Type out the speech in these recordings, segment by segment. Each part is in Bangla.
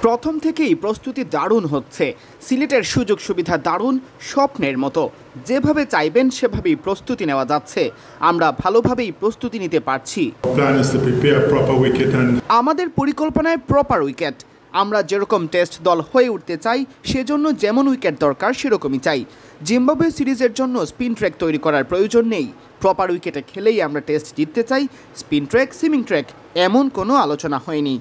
প্রথম থেকেই প্রস্তুতি দারুণ হচ্ছে। সিলেটের সুযোগ সুবিধা দারুণ, স্বপ্নের মতো। যেভাবে চাইবেন সেভাবেই প্রস্তুতি নেওয়া যাচ্ছে। আমরা ভালোভাবেই প্রস্তুতি নিতে পারছি। আমাদের পরিকল্পনায় প্রপার উইকেট। আমরা যেরকম টেস্ট দল হয়ে উঠতে চাই, সেজন্য যেমন উইকেট দরকার সেরকমই চাই। জিম্বাবুয়ে সিরিজের জন্য স্পিন ট্র্যাক তৈরি করার প্রয়োজন নেই। প্রপার উইকেটে খেলেই আমরা টেস্ট জিততে চাই। স্পিন ট্র্যাক, সুইমিং ট্র্যাক এমন কোনো আলোচনা হয়নি।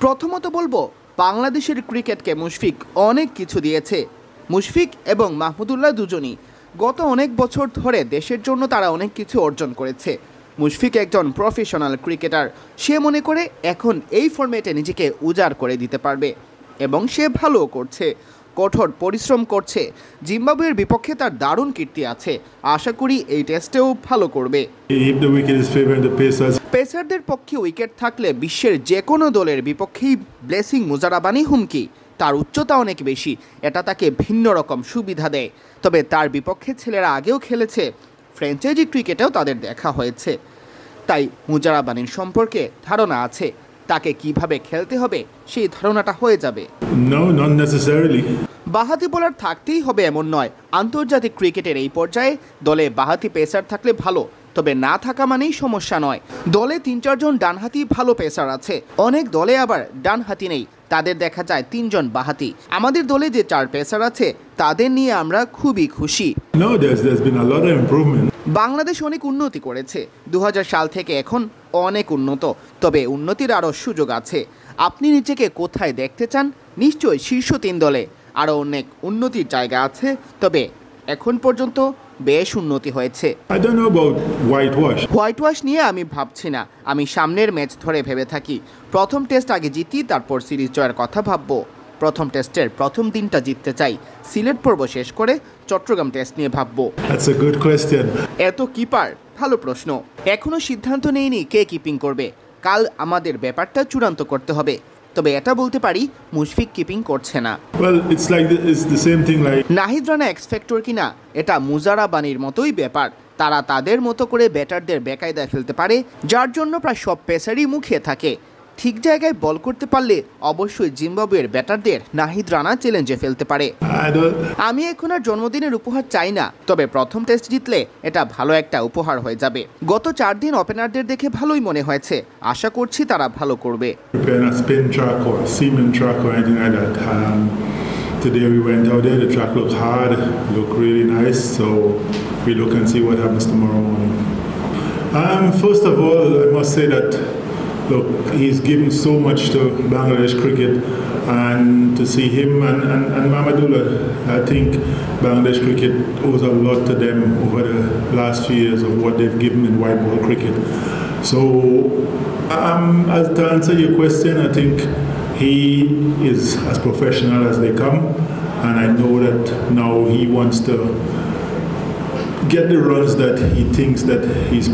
প্রথমত বলবো, বাংলাদেশের ক্রিকেটকে মুশফিক অনেক কিছু দিয়েছে। মুশফিক এবং মাহমুদুল্লাহ দুজনই গত অনেক বছর ধরে দেশের জন্য তারা অনেক কিছু অর্জন করেছে। মুশফিক একজন প্রফেশনাল ক্রিকেটার। সে মনে করে এখন এই ফরম্যাটে নিজেকে উজাড় করে দিতে পারবে এবং সে ভালোও করছে, কঠোর পরিশ্রম করছে। জিম্বাবুয়ের বিপক্ষে তার দারুণ কীর্তি আছে। আশা করি এই টেস্টেও ভালো করবে। পেসারদের পক্ষে উইকেট থাকলে বিশ্বের যে কোনো দলের বিপক্ষেই ব্লেসিং মুজারাবানি হুমকি। তার উচ্চতা অনেক বেশি, এটা তাকে ভিন্ন রকম সুবিধা দেয়। তবে তার বিপক্ষে ছেলেরা আগেও খেলেছে, ফ্র্যাঞ্চাইজি ক্রিকেটেও তাদের দেখা হয়েছে। তাই মুজারাবানির সম্পর্কে ধারণা আছে। তাকে কিভাবে খেলতে হবে সেই ধারণাটা হয়ে যাবে। বাঁহাতি বোলার থাকতেই হবে এমন নয়। আন্তর্জাতিক ক্রিকেটের এই পর্যায়ে দলে বাঁহাতি পেসার থাকলে ভালো, তবে না থাকা মানেই সমস্যা নয়। দলে ৩-৪ জন ডানহাতি ভালো পেসার আছে, অনেক দলে আবার ডানহাতি নেই, তাদের দেখা যায় ৩ জন বাঁহাতি। আমাদের দলে যে ৪ পেসার আছে তাদের নিয়ে আমরা খুবই খুশি। বাংলাদেশ অনেক উন্নতি করেছে। ২০০০ সাল থেকে এখন অনেক উন্নত, তবে উন্নতির আরও সুযোগ আছে। আপনি নিজেকে কোথায় দেখতে চান? নিশ্চয়ই শীর্ষ ৩ দলে। আরও অনেক উন্নতির জায়গা আছে, তবে এখন পর্যন্ত বেশ উন্নতি হয়েছে। হোয়াইট ওয়াশ নিয়ে আমি ভাবছি না। আমি সামনের ম্যাচ ধরে ভেবে থাকি। প্রথম টেস্ট আগে জিতি, তারপর সিরিজ জয়ের কথা ভাববো। প্রথম টেস্টের প্রথম দিনটা জিততে চাই। সিলেট পর্ব শেষ করে চট্টগ্রাম টেস্ট নিয়ে ভাববো। এত কিপার, ভালো প্রশ্ন। এখনো সিদ্ধান্ত নেইনি কে কিপিং করবে। কাল আমাদের ব্যাপারটা চূড়ান্ত করতে হবে। তবে এটা বলতে পারি, মুশফিক কিপিং করছে না। নাহিদ রানা এক্স ফ্যাক্টর কিনা, এটা মুজারাবানির মতোই ব্যাপার। তারা তাদের মতো করে ব্যাটারদের বেকায়দায় ফেলতে পারে, যার জন্য প্রায় সব পেসারই মুখিয়ে থাকে। ঠিক জায়গায় বল করতে পারলে অবশ্যই জিম্বাবুয়ের ব্যাটারদের নাহিদ রানা চ্যালেঞ্জে ফেলতে পারে। আমি এখন আর জন্মদিনের উপহার চাই না, তবে প্রথম টেস্ট জিতলে এটা ভালো একটা উপহার হয়ে যাবে। গত 4 দিন ওপেনারদের দেখে ভালোই মনে হয়েছে। আশা করছি তারা ভালো করবে। Today we went out there, the track looked hard, looked really nice, so we look and see what happens tomorrow morning. First of all, I must say that, look, he's given so much to Bangladesh cricket, and to see him and Mamadullah, I think Bangladesh cricket owes a lot to them over the last few years of what they've given in white ball cricket. So, as to answer your question, I think he is as professional as they come, and I know that now he wants to get the runs that he thinks that he's